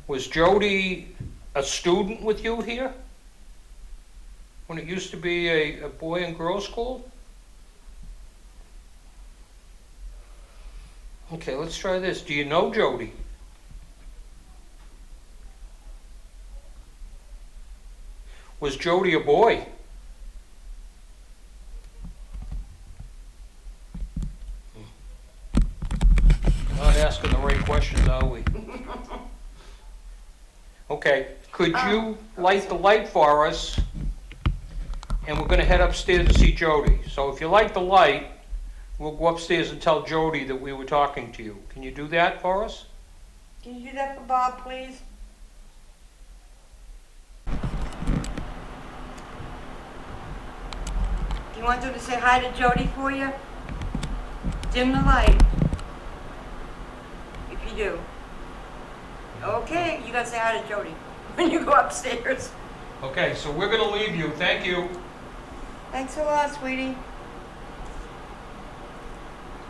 A: Was Jody a student with you here? When it used to be a boy and girl school? Okay, let's try this. Do you know Jody? Was Jody a boy? Not asking the right questions, are we? Okay, could you light the light for us? And we're gonna head upstairs to see Jody. So if you light the light, we'll go upstairs and tell Jody that we were talking to you. Can you do that for us?
H: Can you do that for Bob, please? Do you want them to say hi to Jody for you? Dim the light. If you do. Okay, you gotta say hi to Jody when you go upstairs.
A: Okay, so we're gonna leave you. Thank you.
H: Thanks a lot, sweetie.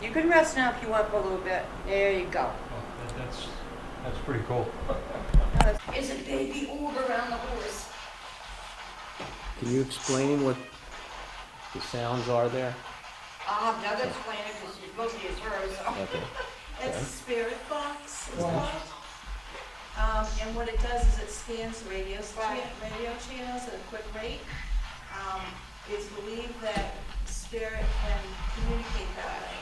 H: You can rest now if you want for a little bit. There you go.
A: Oh, that's pretty cool.
H: Is a baby orb around the horse?
F: Can you explain what the sounds are there?
H: I'll have Doug explain it because mostly it's hers. So.
F: Okay.
E: It's
F: Okay.
E: a spirit box, it's called. And what it does is it scans radio channels at a quick rate. It's believed that spirit can communicate that way.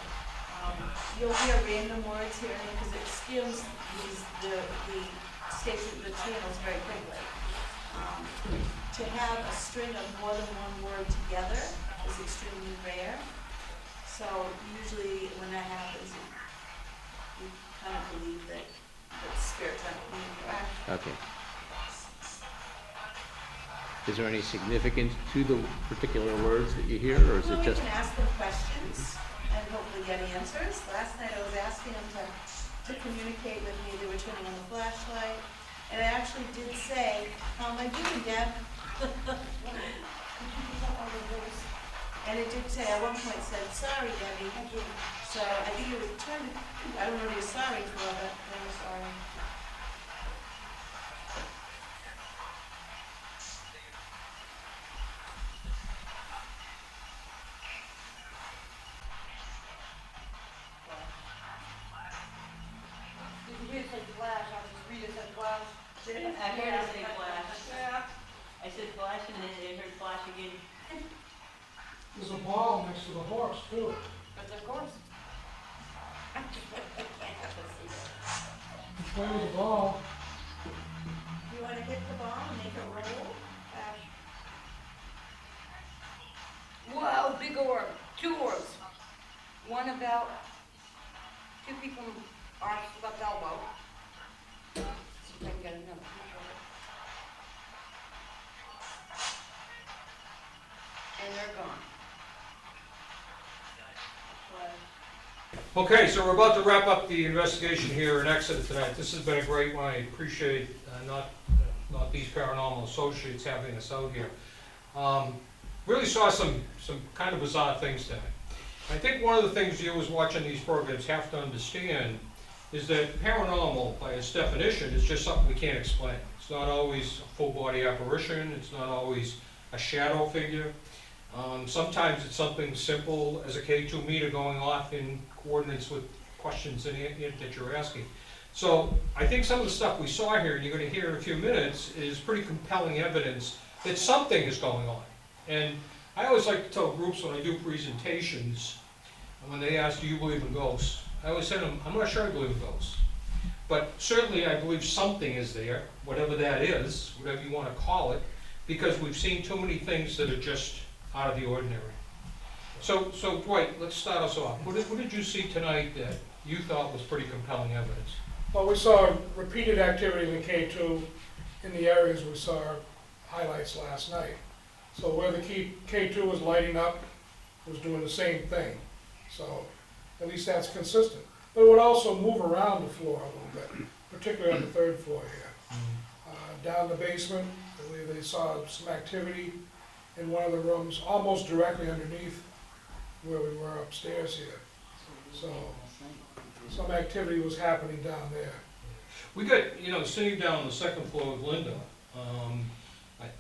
E: You'll hear random words here and there because it skims the station, the channels very quickly. To have a string of more than one word together is extremely rare. So usually when that happens, we kind of believe that spirit can communicate.
F: Okay.
I: Is there any significance to the particular words that you hear, or is
E: Well,
I: it
E: we
I: just?
E: can ask them questions and hopefully get answers. Last night I was asking them to communicate with me, they were turning on the flashlight. And I actually did say, how am I doing, Deb? And it did say, at one point said, sorry, Debbie. So I think it was turned, I don't know what he was sorry for, but I was sorry.
H: Did you hear it say flash? I was just reading it said flash.
C: I heard it say flash.
H: Yeah.
C: I said flash and then I heard flash again.
B: There's a ball next to the horse too.
H: But of course.
B: Play with the ball.
E: You wanna hit the ball and make it roll?
H: Flash. Wow, big orb. 2 orbs. One about 2 feet from our left elbow. See if I can get another picture of it. And they're gone.
A: Okay, so we're about to wrap up the investigation here in Exeter tonight. This has been a great one. I appreciate North East Paranormal Associates having us out here. Really saw some kind of bizarre things tonight. I think one of the things viewers watching these programs have to understand is that paranormal, by its definition, is just something we can't explain. It's not always a full-body apparition. It's not always a shadow figure. Sometimes it's something simple as a K2 meter going off in coordinates with questions that you're asking. So I think some of the stuff we saw here, and you're going to hear in a few minutes, is pretty compelling evidence that something is going on. And I always like to tell groups when I do presentations, when they ask, do you believe in ghosts? I always say to them, I'm not sure I believe in ghosts. But certainly I believe something is there, whatever that is, whatever you want to call it, because we've seen too many things that are just out of the ordinary. So Dwight, let's start us off. What did you see tonight that you thought was pretty compelling evidence?
B: Well, we saw repeated activity in the K2 in the areas we saw highlights last night. So where the K2 was lighting up, was doing the same thing. So at least that's consistent. But it would also move around the floor a little bit, particularly on the 3rd floor here. Down the basement, I believe they saw some activity in one of the rooms, almost directly underneath where we were upstairs here. So some activity was happening down there.
A: We got, sitting down on the 2nd floor with Linda,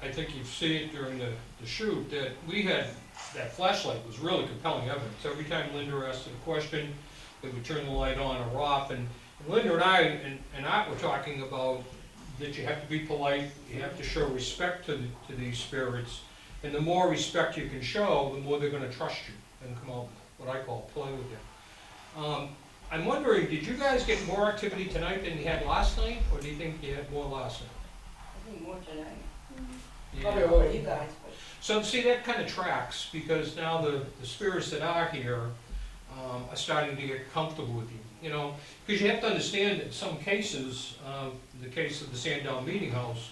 A: I think you've seen it during the shoot, that we had, that flashlight was really compelling evidence. Every time Linda asked a question, we would turn the light on or off, and Linda and I and Art were talking about that you have to be polite, you have to show respect to these spirits, and the more respect you can show, the more they're going to trust you and come out, what I call play with you. I'm wondering, did you guys get more activity tonight than you had last night, or do you think you had more last night?
H: I think more tonight.
B: Probably
A: Yeah.
B: a little
H: You guys, but.
A: So see, that kind of tracks, because now the spirits that are here are starting to get comfortable with you, because you have to understand that in some cases, the case of the Sandown Meeting House,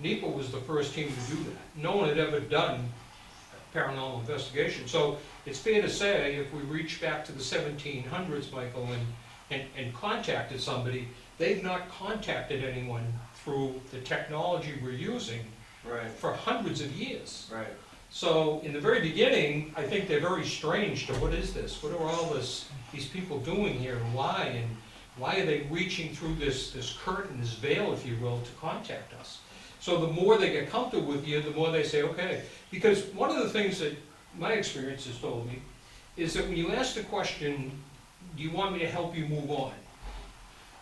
A: NEPA was the first team to do that. No one had ever done a paranormal investigation. So it's fair to say, if we reach back to the 1700s, Michael, and contacted somebody, they've not contacted anyone through the technology we're using
G: Right,
A: for hundreds of years.
G: right.
A: So in the very beginning, I think they're very strange to what is this? What are all these people doing here, and why? And why are they reaching through this curtain, this veil, if you will, to contact us? So the more they get comfortable with you, the more they say, okay. Because one of the things that my experience has told me is that when you ask the question, do you want me to help you move on?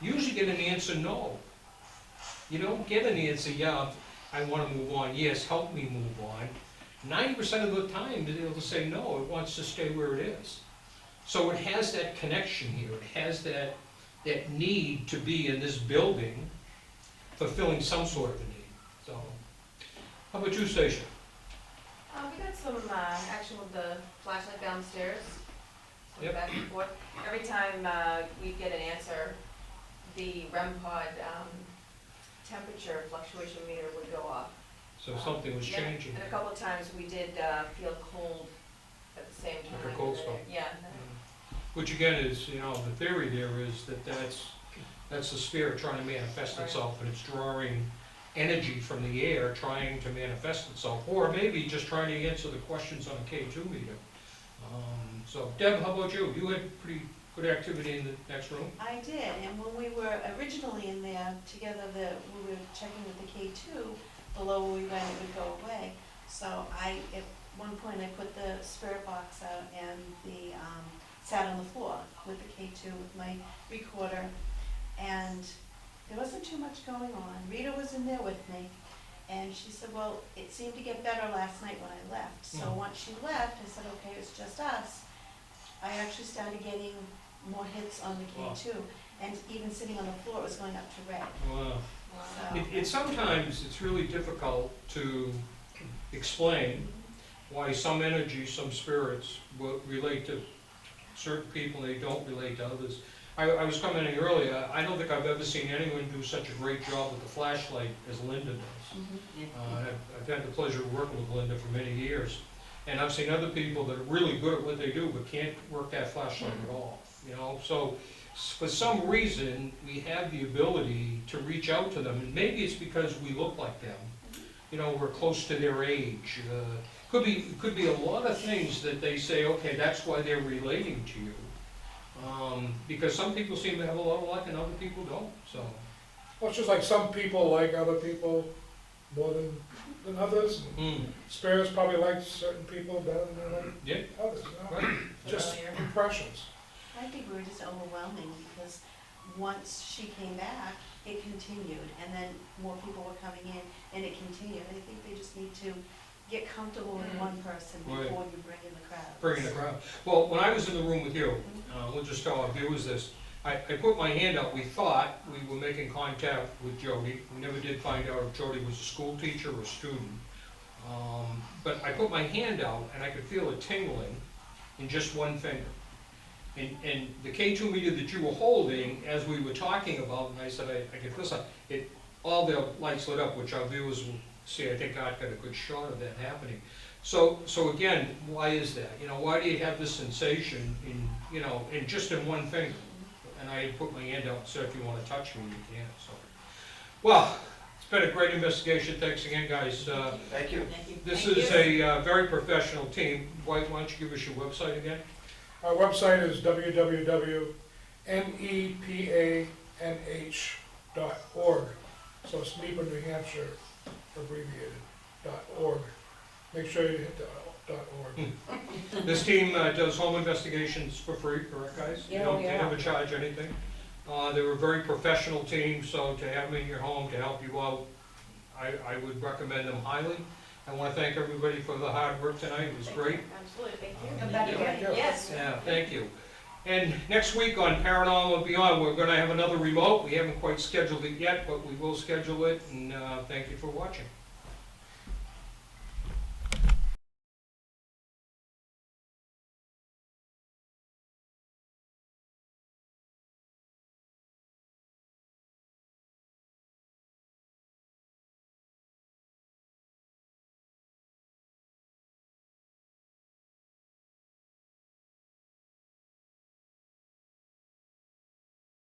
A: You usually get an answer, no. You don't get an answer, yeah, I want to move on, yes, help me move on. 90% of the time, they'll say no, it wants to stay where it is. So it has that connection here, it has that need to be in this building, fulfilling some sort of a need. So, how about you, Stacia?
J: We got some action with the flashlight downstairs, so
A: Yep.
J: back and forth. Every time we get an answer, the REM pod temperature fluctuation meter would go off.
A: So something was
J: Yeah,
A: changing.
J: And a couple of times we did feel cold at the same time.
A: Like a cold spell.
J: Yeah.
A: Which again is, you know, the theory there is that that's the spirit trying to manifest
J: Right.
A: itself, and it's drawing energy from the air, trying to manifest itself, or maybe just trying to answer the questions on a K2 meter. So Deb, how about you? You had pretty good activity in the next room?
E: I did, and when we were originally in there together, we were checking with the K2, the lower we went, it would go away. So at one point, I put the spirit box out and sat on the floor with the K2 with my recorder, and there wasn't too much going on. Rita was in there with me, and she said, well, it seemed to get better last night when I left. So once she left, I said, okay, it's just us. I actually started getting more hits on the K2, and even sitting on the floor, it was going up to red.
A: Wow.
E: So,
A: It sometimes, it's really difficult to explain why some energy, some spirits will relate to certain people and they don't relate to others. I was commenting earlier, I don't think I've ever seen anyone do such a great job with the flashlight as Linda does. I've had the pleasure of working with Linda for many years, and I've seen other people that are really good at what they do but can't work that flashlight at all, you know? So for some reason, we have the ability to reach out to them, and maybe it's because we look like them. You know, we're close to their age. Could be a lot of things that they say, okay, that's why they're relating to you. Because some people seem to have a lot of luck and other people don't, so.
B: Well, it's just like some people like other people more than others. And spirits probably like certain people better than they like
A: Yeah,
B: others, you know?
A: right.
B: Just impressions.
E: I think we were just overwhelming, because once she came back, it continued, and then more people were coming in, and it continued. I think they just need to get comfortable with one person
A: Right.
E: before you bring in the crowd.
A: Bringing the crowd. Well, when I was in the room with you, we'll just tell our viewers this, I put my hand out, we thought we were making contact with Jody. We never did find out if Jody was a school teacher or a student. But I put my hand out and I could feel it tingling in just one finger. And the K2 meter that you were holding, as we were talking about, and I said, I could feel something, all the lights lit up, which our viewers will see. I think Art got a good shot of that happening. So again, why is that? You know, why do you have this sensation in just in one finger? And I put my hand out and said, if you want to touch me, you can. So, well, it's been a great investigation. Thanks again, guys.
G: Thank you.
E: Thank you.
A: This
E: Thank
A: is
E: you.
A: a very professional team. Why don't you give us your website again?
B: Our website is www.nepanh.org. So it's NEPA, New Hampshire, abbreviated, .org. Make sure you hit the .org.
A: This team does home investigations for free, correct, guys?
H: Yeah,
A: They
H: yeah.
A: never charge anything. They're a very professional team, so to have them in your home to help you out, I would recommend them highly. I want to thank everybody for the hard work tonight. It was great.
J: Absolutely, thank you.
E: Come back again.
J: Yes.
A: Yeah, thank you. And next week on Paranormal and Beyond, we're going to have another remote. We haven't quite scheduled it yet, but we will schedule it, and thank you for watching.